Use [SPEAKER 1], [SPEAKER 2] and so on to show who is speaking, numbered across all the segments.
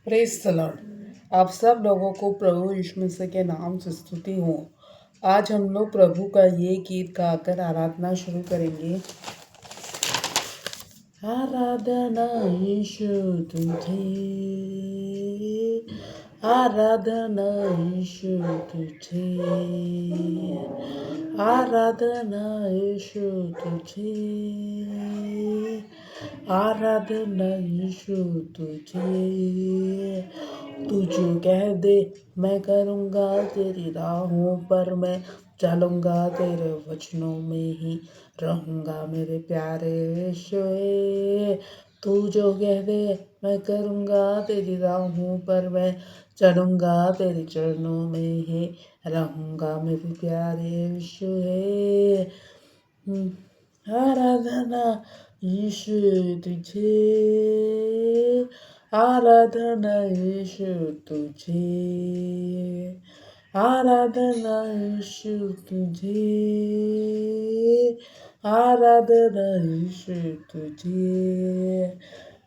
[SPEAKER 1] Praise the Lord. आप सब लोगों को प्रभु यीशु मसीह के नाम से स्तुति हो। आज हम लोग प्रभु का ये गीत गाकर आराधना शुरू करेंगे। आराधना यीशु तुझे, आराधना यीशु तुझे, आराधना यीशु तुझे, आराधना यीशु तुझे। तू जो कह दे मैं करूँगा, तेरी राहों पर मैं चलूँगा, तेरे वचनों में ही रहूँगा मेरे प्यारे यीशुए। तू जो कह दे मैं करूँगा, तेरी राहों पर मैं चलूँगा, तेरे चरणों में ही रहूँगा मेरे प्यारे यीशुए। आराधना यीशु तुझे, आराधना यीशु तुझे, आराधना यीशु तुझे, आराधना यीशु तुझे।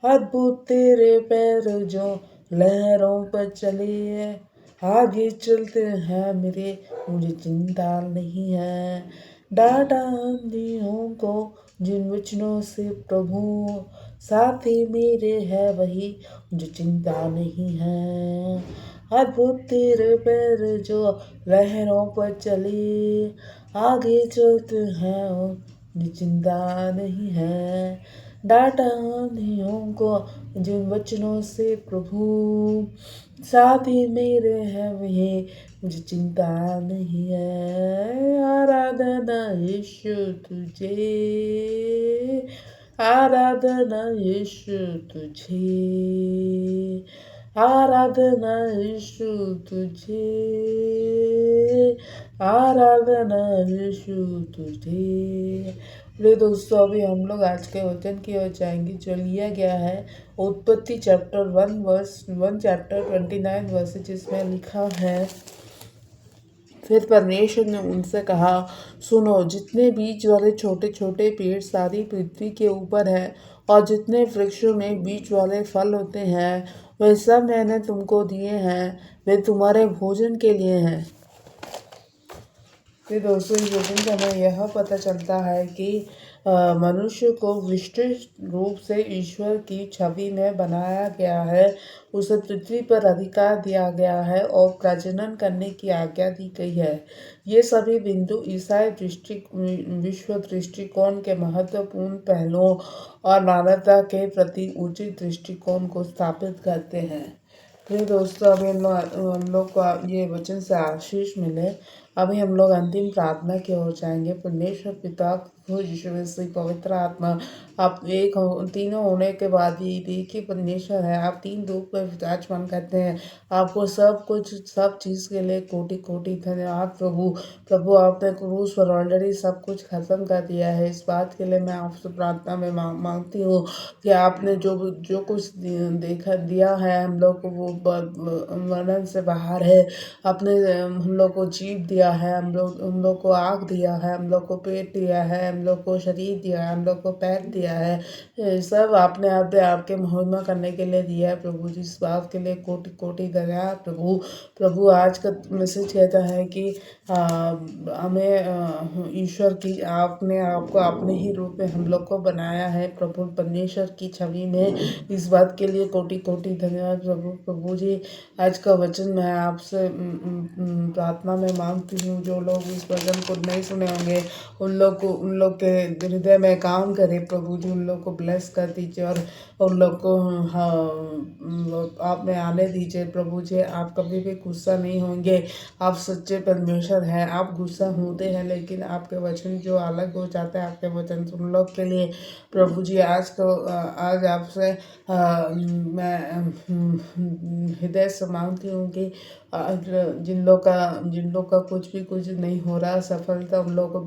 [SPEAKER 1] अद्भुत तेरे पैर जो लहरों पर चले, आगे चलते हैं मेरे, मुझे चिंता नहीं है। डांटा आंधियों को जिन वचनों से प्रभु, साथी मेरे है वही, मुझे चिंता नहीं है। अद्भुत तेरे पैर जो लहरों पर चले, आगे चलते हैं मुझे चिंता नहीं है। डांटा आंधियों को जिन वचनों से प्रभु, साथी मेरे हैं वही, मुझे चिंता नहीं है। आराधना यीशु तुझे, आराधना यीशु तुझे, आराधना यीशु तुझे, आराधना यीशु तुझे। प्रिय दोस्तों, अभी हम लोग आज के वचन की ओर जाएंगे जो लिया गया है उत्पत्ति चैप्टर 1 वर्स जिसमें लिखा है, फिर परमेश्वर ने उनसे कहा, सुनो, जितने बीज वाले छोटे छोटे पेड़ सारी पृथ्वी के ऊपर है और जितने वृक्षों में बीज वाले फल होते हैं, वे सब मैंने तुमको दिए हैं, वे तुम्हारे भोजन के लिए हैं। फिर दोस्तों, इस वचन से हमें यह पता चलता है कि मनुष्य को विशिष्ट रूप से ईश्वर की छवि में बनाया गया है। उसे पृथ्वी पर अधिकार दिया गया है और प्रजनन करने की आज्ञा दी गई है। ये सभी बिंदु ईसाई विश्व दृष्टिकोण के महत्वपूर्ण पहलुओं और मानवता के प्रति उचित दृष्टिकोण को स्थापित करते हैं। फिर दोस्तों, अभी हम लोग को ये वचन से आशीष मिले। अभी हम लोग अंतिम प्रार्थना की ओर जाएंगे। परमेश्वर पिता, यीशु मसीह, पवित्र आत्मा, आप एक हो, तीनों होने के बाद भी एक ही परमेश्वर है। आप तीन रूप में विराजमान करते हैं। आपको सब कुछ, सब चीज़ के लिए कोटि कोटि धन्यवाद प्रभु। प्रभु, आपने क्रूस पर ऑलरेडी सब कुछ खत्म कर दिया है। इस बात के लिए मैं आपसे प्रार्थना में मांगती हूँ कि आपने जो कुछ देखा दिया है हम लोग को, वो वर्णन से बाहर है। आपने हम लोग को जीव दिया है, हम लोग को आँख दिया है, हम लोग को पेट दिया है, हम लोग को शरीर दिया है, हम लोग को पैर दिया है। सब आपने आपके महिमा करने के लिए दिया है प्रभु जी। इस बात के लिए कोटि कोटि धन्यवाद प्रभु। प्रभु, आज का मैसेज कहता है कि हमें ईश्वर की, आपने आपको अपने ही रूप में हम लोग को बनाया है प्रभु, परमेश्वर की छवि में। इस बात के लिए कोटि कोटि धन्यवाद प्रभु। प्रभु जी, आज का वचन मैं आपसे प्रार्थना में मांगती हूँ, जो लोग इस वचन को नहीं सुने होंगे उन लोग के हृदय में काम करे प्रभु जी। उन लोग को ब्लेस कर दीजिए और उन लोग को आप में आने दीजिए प्रभु जी। आप कभी भी गुस्सा नहीं होंगे। आप सच्चे परमेश्वर हैं। आप गुस्सा होते हैं लेकिन आपके वचन जो अलग हो जाते हैं आपके वचन से उन लोग के लिए प्रभु जी। आज आपसे मैं हृदय से मांगती हूँ कि जिन लोग का कुछ नहीं हो रहा सफलता, उन लोग को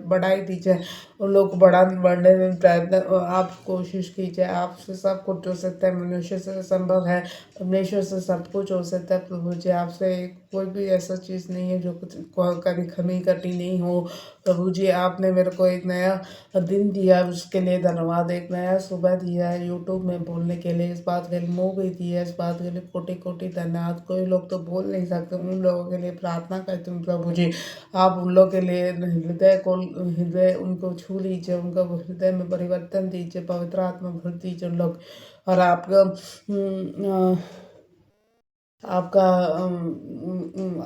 [SPEAKER 1] बढ़ाई दीजिए। उन लोग को बढ़ने में प्रयत्न आप कोशिश कीजिए। आपसे सब कुछ हो सकता है, मनुष्य से संभव है, परमेश्वर से सब कुछ हो सकता है प्रभु जी। आपसे एक कोई भी ऐसा चीज़ नहीं है जो कभी कमी कटी नहीं हो। प्रभु जी आपने मेरे को एक नया दिन दिया, उसके लिए धन्यवाद। एक नया सुबह दिया है यूट्यूब में बोलने के लिए, इस बात के लिए मुँह भी दिया है, इस बात के लिए कोटि कोटि धन्यवाद। कोई लोग तो बोल नहीं सकते, उन लोगों के लिए प्रार्थना करती हूँ प्रभु जी, आप उन लोगों के लिए हृदय उनको छू लीजिए, उनको हृदय में परिवर्तन दीजिए, पवित्र आत्मा भर दीजिए उन लोग। और आपका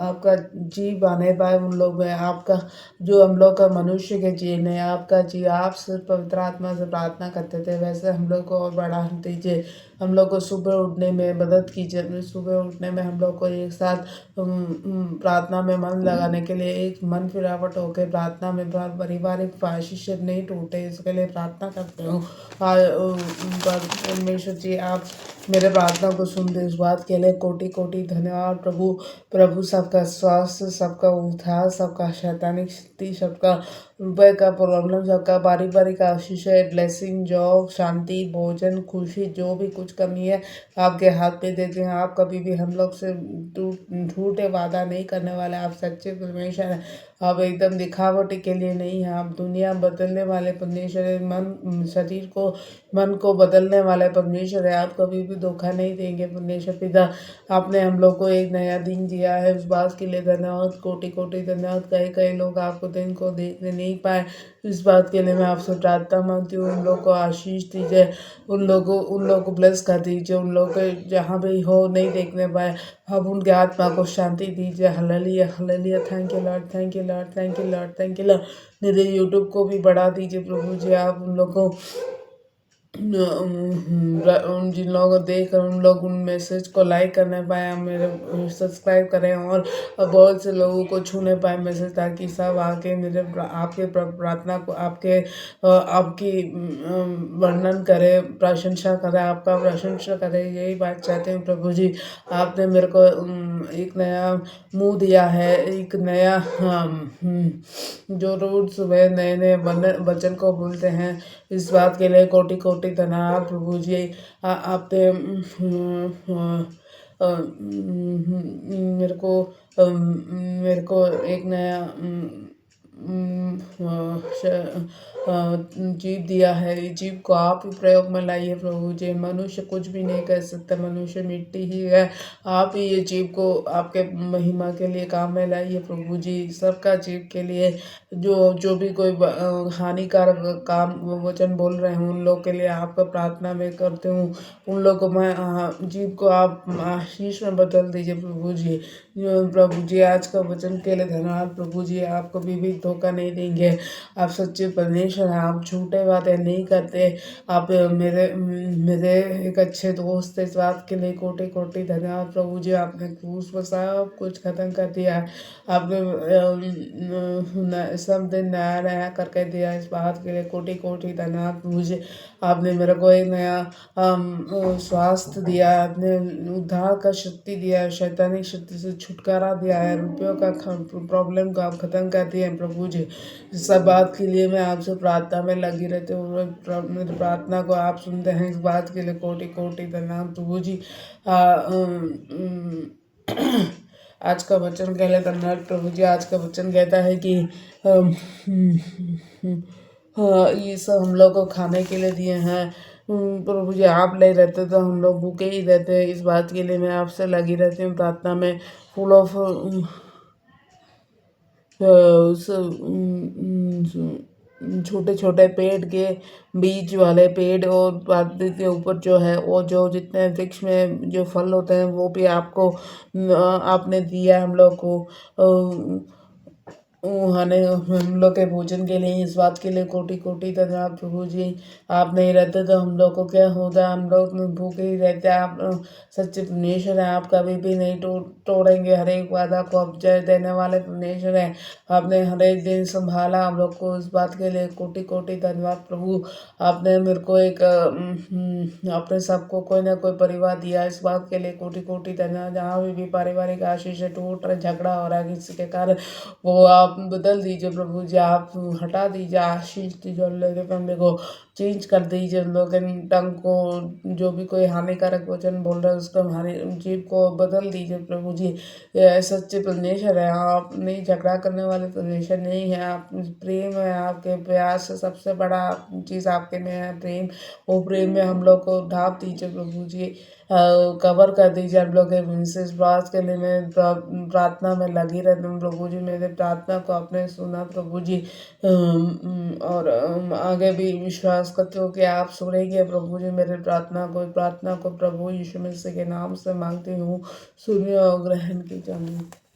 [SPEAKER 1] आपका जी बने पाए उन लोग में, आपका जो हम लोग का मनुष्य के जी ने आपका जी आप सिर्फ पवित्र आत्मा से प्रार्थना करते थे, वैसे हम लोग को और बढ़ा दीजिए। हम लोग को सुबह उठने में मदद कीजिए, सुबह उठने में हम लोग को एक साथ प्रार्थना में मन लगाने के लिए, एक मन फिरावट होकर प्रार्थना में पारिवारिक आशीष नहीं टूटे, इसके लिए प्रार्थना करते हो। परमेश्वर जी आप मेरे प्रार्थना को सुन दे, इस बात के लिए कोटि कोटि धन्यवाद प्रभु। प्रभु सबका स्वास्थ्य, सबका उद्धार, सबका शैतानिक शक्ति, सबका रुपए का प्रॉब्लम, सबका पारिवारिक आशीष है, ब्लेसिंग, जॉब, शांति, भोजन, खुशी, जो भी कुछ कमी है आपके हाथ पे देते हैं। आप कभी भी हम लोग से झूठे वादा नहीं करने वाले, आप सच्चे परमेश्वर हैं। आप एकदम दिखावटी के लिए नहीं हैं, आप दुनिया बदलने वाले परमेश्वर हैं, मन को बदलने वाले परमेश्वर है। आप कभी भी धोखा नहीं देंगे परमेश्वर पिता। आपने हम लोग को एक नया दिन दिया है, उस बात के लिए धन्यवाद, कोटि कोटि धन्यवाद। कई कई लोग आपको दिन को देखने नहीं पाए, इस बात के लिए मैं आपसे प्रार्थना मांगती हूँ, उन लोग को आशीष दीजिए, उन लोगों को ब्लेस कर दीजिए, उन लोग को जहाँ भी हो नहीं देखने पाए, अब उनके आत्मा को शांति दीजिए। Hallelujah hallelujah, thank you Lord, thank you Lord, thank you Lord, thank you Lord. मेरे यूट्यूब को भी बढ़ा दीजिए प्रभु जी, आप उन लोग को जिन लोगों को देख कर उन लोग उन मैसेज को लाइक करने पाए, मेरे सब्सक्राइब करें और बहुत से लोगों को छूने पाए मैसेज, ताकि सब आके मेरे आपके प्रार्थना को आपकी वर्णन करें, प्रशंसा करें, आपका प्रशंसा करें। यही बात चाहते हैं प्रभु जी। आपने मेरे को एक नया मुंह दिया है, एक नया जो रोज सुबह नए नए वचन को बोलते हैं, इस बात के लिए कोटि कोटि धन्यवाद प्रभु जी। आपने मेरे को एक नया जीव दिया है, जीव को आप ही प्रयोग में लाइए प्रभु जी। मनुष्य कुछ भी नहीं कर सकता, मनुष्य मिट्टी ही है, आप ही ये जीव को आपके महिमा के लिए काम में लाइए प्रभु जी। सबका जीव के लिए जो भी कोई हानिकारक काम वचन बोल रहे हैं, उन लोग के लिए आपका प्रार्थना में करते हूँ, उन लोग को मैं जीव को आप आशीष में बदल दीजिए प्रभु जी। प्रभु जी आज का वचन के लिए धन्यवाद प्रभु जी, आप कभी भी धोखा नहीं देंगे, आप सच्चे परमेश्वर हैं, आप झूठे बातें नहीं करते। आप मेरे एक अच्छे दोस्त, इस बात के लिए कोटि कोटि धन्यवाद प्रभु जी। आपने क्रूस पर सब कुछ खत्म कर दिया है, आपने सब दिन नया नया करके दिया, इस बात के लिए कोटि कोटि धन्यवाद प्रभु जी। आपने मेरे को एक नया स्वास्थ्य दिया, आपने उद्धार का शक्ति दिया है, शैतानिक शक्ति से छुटकारा दिया है, रुपयों का प्रॉब्लम को आप खत्म कर दिए हैं प्रभु जी। सब बात के लिए मैं आपसे प्रार्थना में लगी रहती हूँ, मेरी प्रार्थना को आप सुनते हैं, इस बात के लिए कोटि कोटि धन्यवाद प्रभु जी। आज का वचन कह लेता धन्यवाद प्रभु जी। आज का वचन कहता है कि ये सब हम लोग को खाने के लिए दिए हैं प्रभु जी। आप ले रहते तो हम लोग भूखे ही रहते हैं, इस बात के लिए मैं आपसे लगी रहती हूँ प्रार्थना में। फुल ऑफ छोटे छोटे पेड़ के बीज वाले पेड़ और पार्टी के ऊपर जो है वो जो जितने वृक्ष में जो फल होते हैं वो भी आपको आपने दिया हम लोग को हम लोग के भोजन के लिए, इस बात के लिए कोटि कोटि धन्यवाद प्रभु जी। आप नहीं रहते तो हम लोग को क्या होता, हम लोग भूखे ही रहते। आप सच्चे परमेश्वर हैं, आप कभी भी नहीं तोड़ेंगे, हर एक वादा को आप जय देने वाले परमेश्वर हैं। आपने हर एक दिन संभाला हम लोग को, इस बात के लिए कोटि कोटि धन्यवाद प्रभु। आपने मेरे को एक अपने सबको कोई ना कोई परिवार दिया, इस बात के लिए कोटि कोटि धन्यवाद। जहाँ भी पारिवारिक आशीष टूट रहा, झगड़ा हो रहा है किसी के कारण, वो आप बदल दीजिए प्रभु जी, आप हटा दीजिए, आशीष दीजिए, लेके फैमिली को चेंज कर दीजिए उन लोग के टंग को, जो भी कोई हानिकारक वचन बोल रहा है उसको हमारी जीभ को बदल दीजिए प्रभु जी। ये सच्चे परमेश्वर है आप, नहीं झगड़ा करने वाले परमेश्वर नहीं है आप, प्रेम है आपके, प्यार से सबसे बड़ा चीज़ आपके में है प्रेम। वो प्रेम में हम लोग को ढाप दीजिए प्रभु जी, कवर कर दीजिए हम लोग के इस बात के लिए मैं प्रार्थना में लगी रहती हूँ प्रभु जी। मेरे प्रार्थना को आपने सुना प्रभु जी, और आगे भी विश्वास करते हो कि आप सुनेंगे प्रभु जी मेरे प्रार्थना को प्रभु यीशु मसीह के नाम से मांगती हूँ, सुनिए और ग्रहण कीजिए।